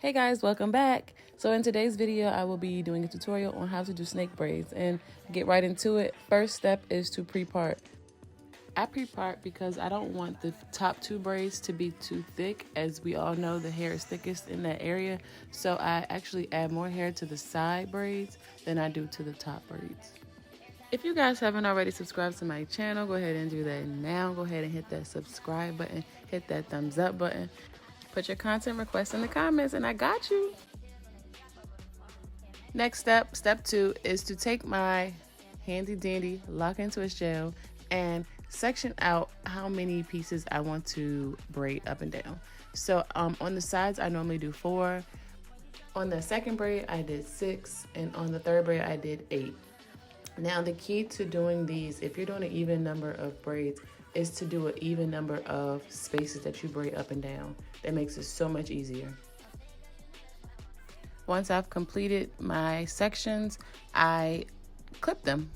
Hey guys, welcome back. So in today's video, I will be doing a tutorial on how to do snake braids and get right into it. First step is to pre-part. I pre-part because I don't want the top two braids to be too thick. As we all know, the hair is thickest in that area. So I actually add more hair to the side braids than I do to the top braids. If you guys haven't already subscribed to my channel, go ahead and do that now. Go ahead and hit that subscribe button, hit that thumbs up button. Put your content requests in the comments and I got you. Next step, step 2, is to take my handy dandy lock and twist gel and section out how many pieces I want to braid up and down. So on the sides, I normally do 4. On the second braid, I did 6. And on the third braid, I did 8. Now the key to doing these, if you're doing an even number of braids, is to do an even number of spaces that you braid up and down. That makes it so much easier. Once I've completed my sections, I clip them.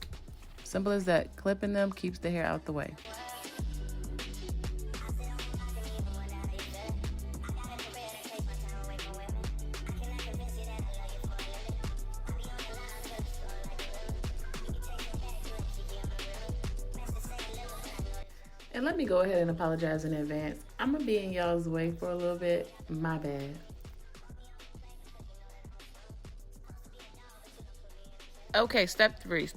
Simple as that. Clipping them keeps the hair out the way. And let me go ahead and apologize in advance. I'm gonna be in y'all's way for a little bit. My bad. Okay, step 3.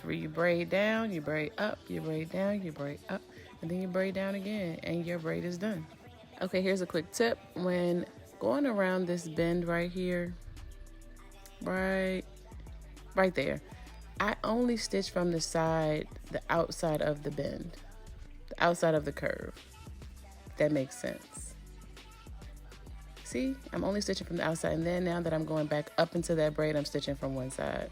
You braid down, you braid up, you braid down, you braid up, and then you braid down again, and your braid is done. Okay, here's a quick tip. When going around this bend right here, right there, I only stitch from the side, the outside of the bend. The outside of the curve. If that makes sense. See, I'm only stitching from the outside, and then now that I'm going back up into that braid, I'm stitching from one side.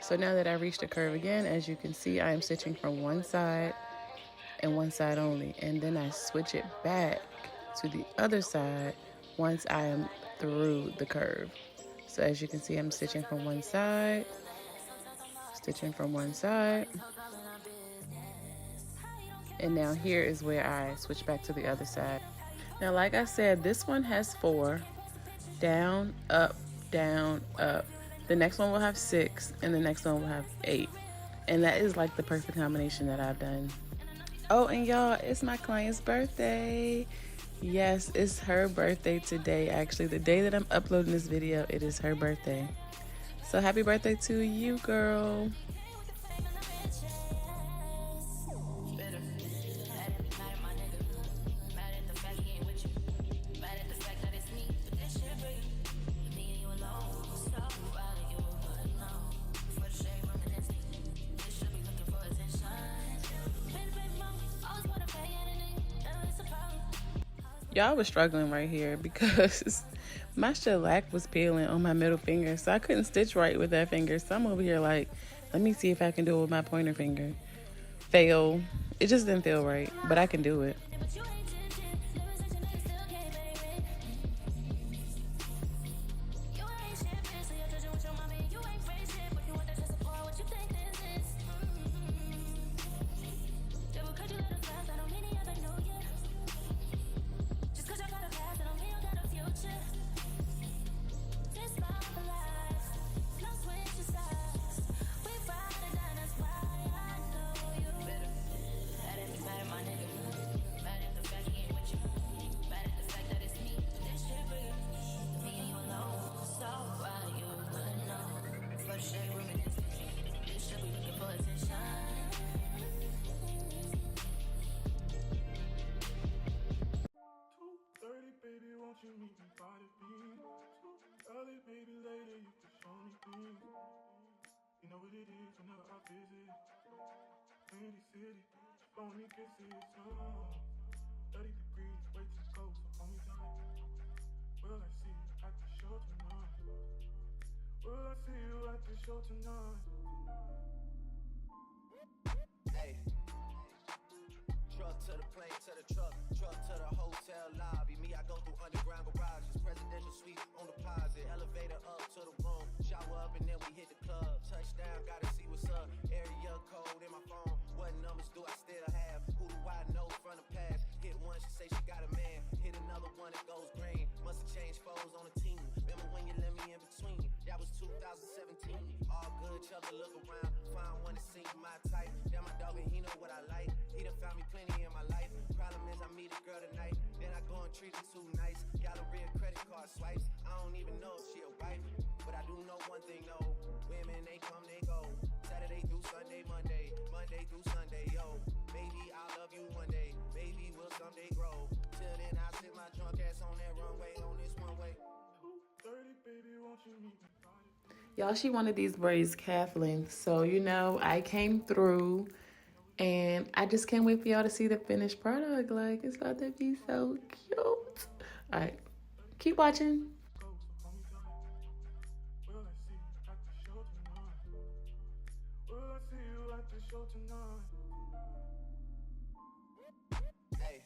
So now that I reached the curve again, as you can see, I am stitching from one side and one side only. And then I switch it back to the other side once I am through the curve. So as you can see, I'm stitching from one side, stitching from one side. And now here is where I switch back to the other side. Now, like I said, this one has 4, down, up, down, up. The next one will have 6, and the next one will have 8. And that is like the perfect combination that I've done. Oh, and y'all, it's my client's birthday. Yes, it's her birthday today. Actually, the day that I'm uploading this video, it is her birthday. So happy birthday to you, girl. Y'all was struggling right here because my shellac was peeling on my middle finger, so I couldn't stitch right with that finger. So I'm over here like, let me see if I can do it with my pointer finger. Fail. It just didn't feel right, but I can do it. You know what it is whenever I visit. Windy city, phony kisses, 30 degrees, way too cold, so hold me tight. Well, I see, I can show tonight. Will I see you at the show tonight? Hey. Truck to the plane, to the truck to the hotel lobby. Me, I go through underground garages, presidential suite on deposit, elevator up to the room, shower up and then we hit the club. Touchdown, gotta see what's up. Area code in my phone. What numbers do I still have? Who do I know from the past? Hit one, she say she got a man. Hit another one, it goes green. Must've changed foes on the team. Remember when you let me in between? That was 2017. All good, chug a look around. Find one to see my type. Damn, my dog and he know what I like. He done found me plenty in my life. Problem is I meet a girl tonight, then I go and treat her too nice. Galleria credit card swipes. I don't even know if she a wife, but I do know one thing, no. Women, they come, they go. Saturday through Sunday, Monday through Sunday, yo. Maybe I'll love you one day. Maybe we'll someday grow. Till then, I sit my drunk ass on that runway, on this one way. 2:30, baby, won't you meet me? Y'all, she wanted these braids calf length. So, you know, I came through and I just can't wait for y'all to see the finished product. Like, it's about to be so cute. All right, keep watching. Will I see you at the show tonight? Will I see you at the show tonight? Hey.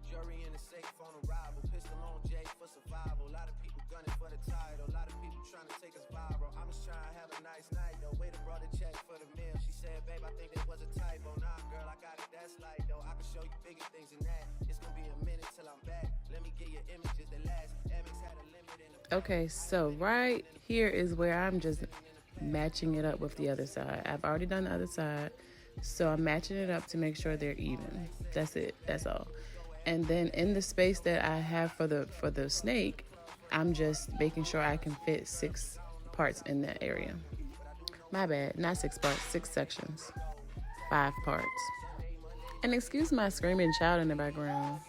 Jury in the safe on arrival. Pistol on Jay for survival. A lot of people gunning for the title. A lot of people trying to take us viral. I'm just trying to have a nice night though. Waiter brought a check for the meal. She said, babe, I think that was a typo. Nah, girl, I got it. That's light though. I can show you bigger things than that. It's gonna be a minute till I'm back. Let me get your images that last. MX had a limit in the Okay, so right here is where I'm just matching it up with the other side. I've already done the other side, so I'm matching it up to make sure they're even. That's it. That's all. And then in the space that I have for the snake, I'm just making sure I can fit 6 parts in that area. My bad, not 6 parts, 6 sections, 5 parts. And excuse my screaming child in the background.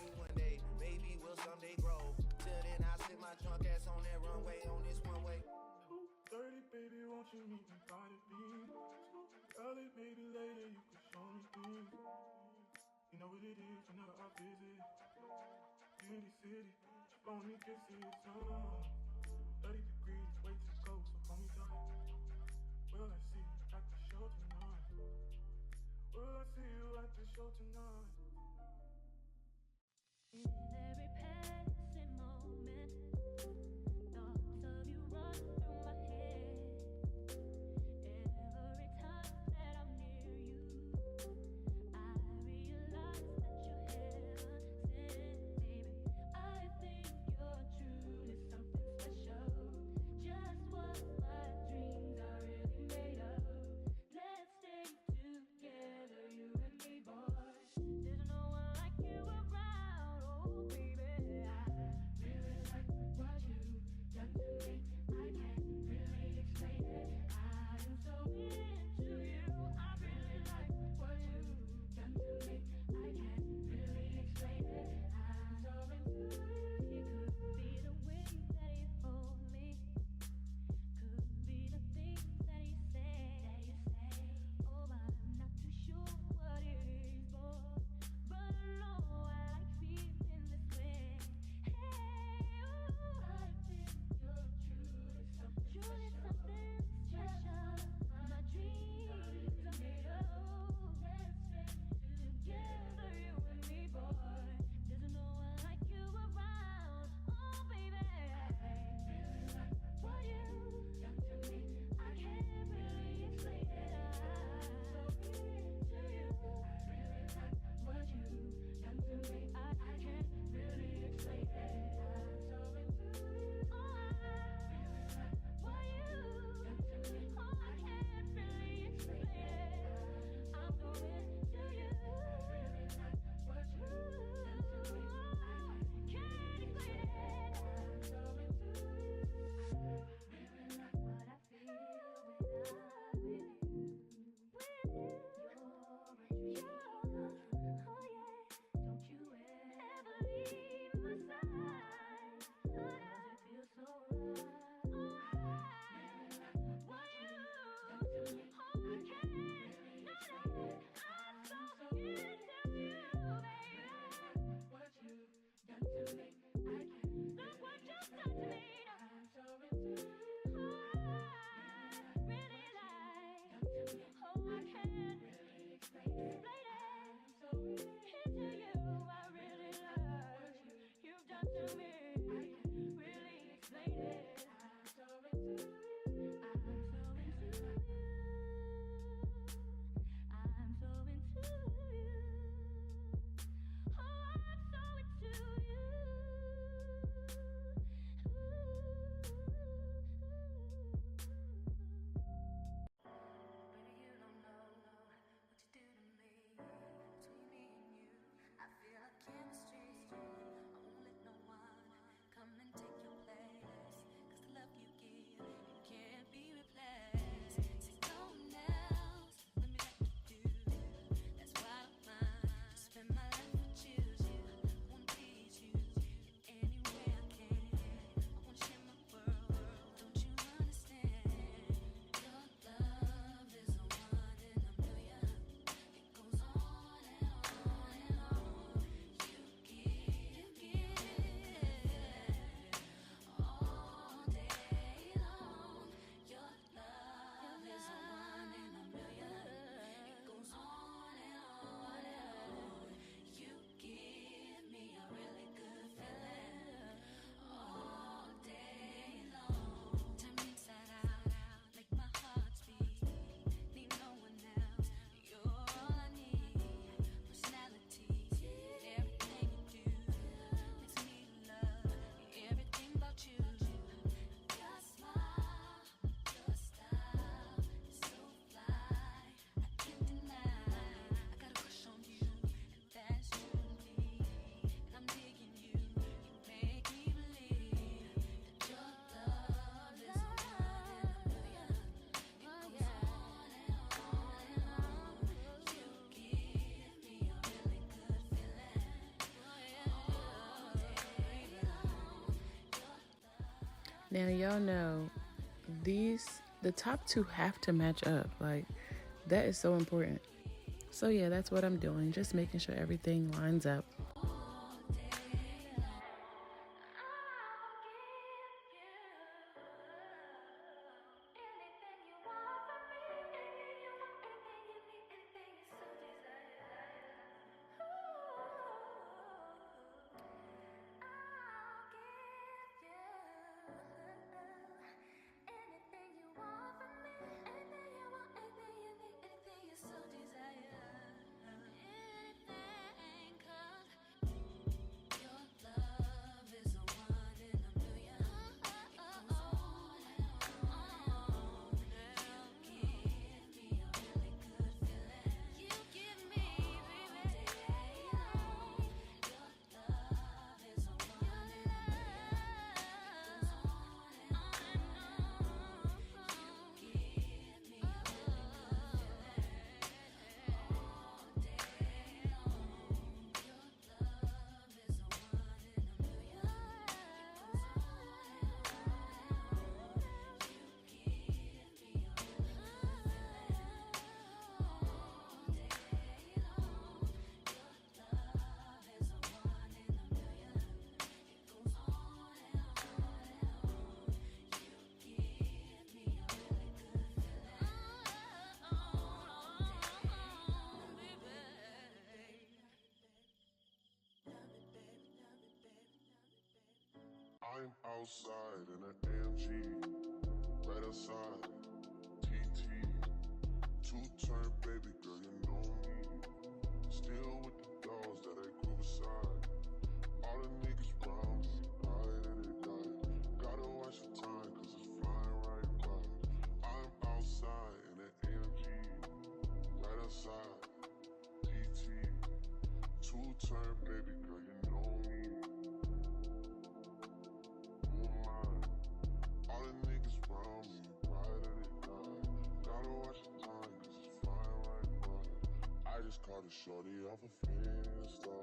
Maybe later you can show me things. You know what it is whenever I visit. Beauty city, on me can see the sun. 30 degrees, way too cold, so hold me tight. Will I see you at the show tonight? Will I see you at the show tonight? In every passing moment, thoughts of you run through my head. Every time that I'm near you, I realize that you're heaven sent, baby. I think you're truly something special. Now y'all know the top two have to match up. Like that is so important. So yeah, that's what I'm doing. Just making sure everything lines up. I'm outside in an AMG, right outside, TT, two-turn baby girl, you know me. Still with the dogs that I grew beside. All the niggas round me, right at it died. Gotta watch the time, cause it's flying right by. I'm outside in an AMG, right outside, TT, two-turn baby girl, you know me. All the niggas round me, right at it died. Gotta watch the time, cause it's flying right by. I just caught a shorty off a Finsta.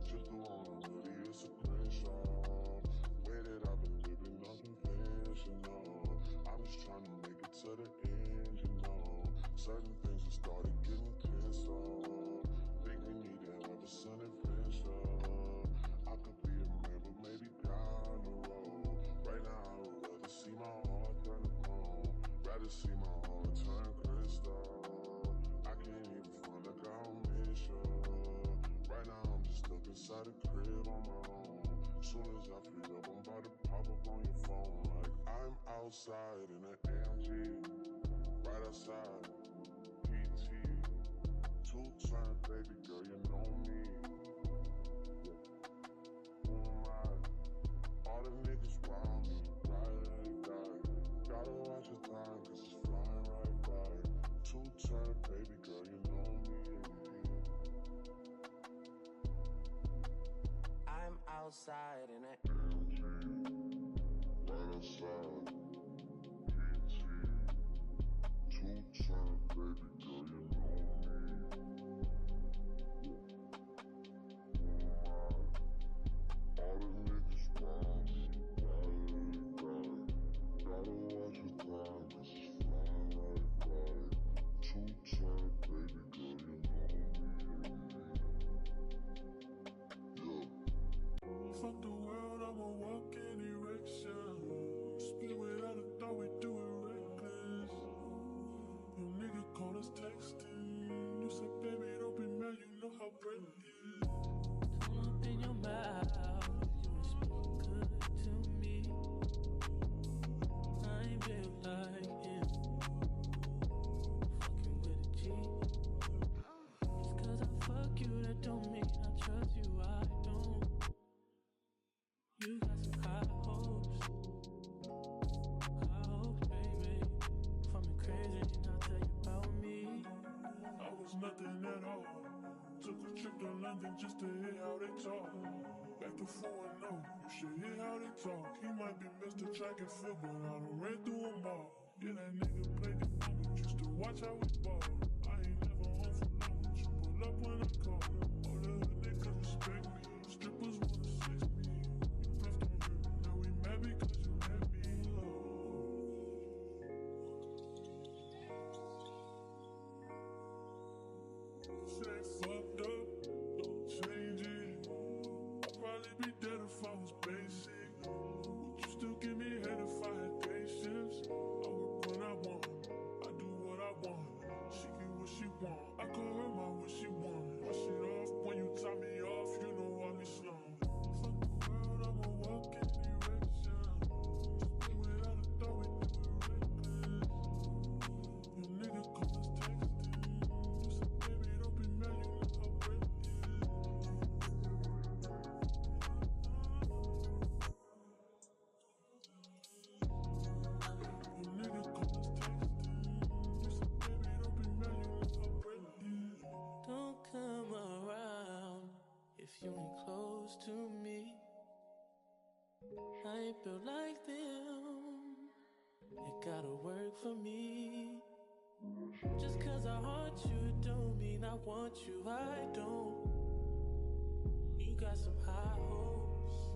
Just the one really, it's a screenshot. Way that I've been living unconventional. I'm just trying to make it to the end, you know. Certain things have started getting closer. Think we need to have a sun adventure. I could be a man, but maybe down the road. Right now, I would rather see my heart turn to chrome. Rather see my heart turn crystal. I can't even front like I don't miss you. Right now, I'm just stuck inside a crib on my own. Soon as I free up, I'm about to pop up on your phone. Like I'm outside in an AMG, right outside, PT, two-turn baby girl, you know me. Who am I? All the niggas round me, right at it died. Gotta watch the time, cause it's flying right by. Two-turn baby girl, you know me. I'm outside in a Right outside, PT, two-turn baby girl, you know me. Who am I? All the niggas round me, right at it died. Gotta watch the time, cause it's flying right by. Two-turn baby girl, you know me. Yeah. Fuck the world, I'ma walk in erection. Spit without a thought, we do it reckless. Your nigga call us texting. You said, baby, don't be mad, you know how Braid is. Don't open your mouth, you speak good to me. I ain't built like him. Fucking with a G. Just cause I fuck you, that don't mean I trust you, I don't. You got some high hopes, baby. For me crazy, and I'll tell you about me. I was nothing at all. Took a trip to London just to hear how they talk. Back to 4-0, you should hear how they talk. He might be Mr. Track and Field, but I done ran through them all. Yeah, that nigga played the game, but used to watch how we ball. I ain't never home for long, but you pull up when I call. All the hood niggas respect me, strippers wanna sex me. You bluffed on me, now we mad because you met me. Shit ain't fucked up, don't change it. I'd probably be dead if I was basic. Would you still give me head if I had patience? I work when I want, I do what I want. She get what she want, I call her my what she want. My shit off when you tie me off, you know I'll be slow. Fuck the world, I'ma walk in direction. Just do it out of thought, we do it reckless. Your nigga call us texting. You said, baby, don't be mad, you know how break it. Your nigga call us texting. You said, baby, don't be mad, you know how break it. Don't come around if you ain't close to me. I ain't built like them. It gotta work for me. Just cause I haunt you don't mean I want you. I don't. You got some high hopes.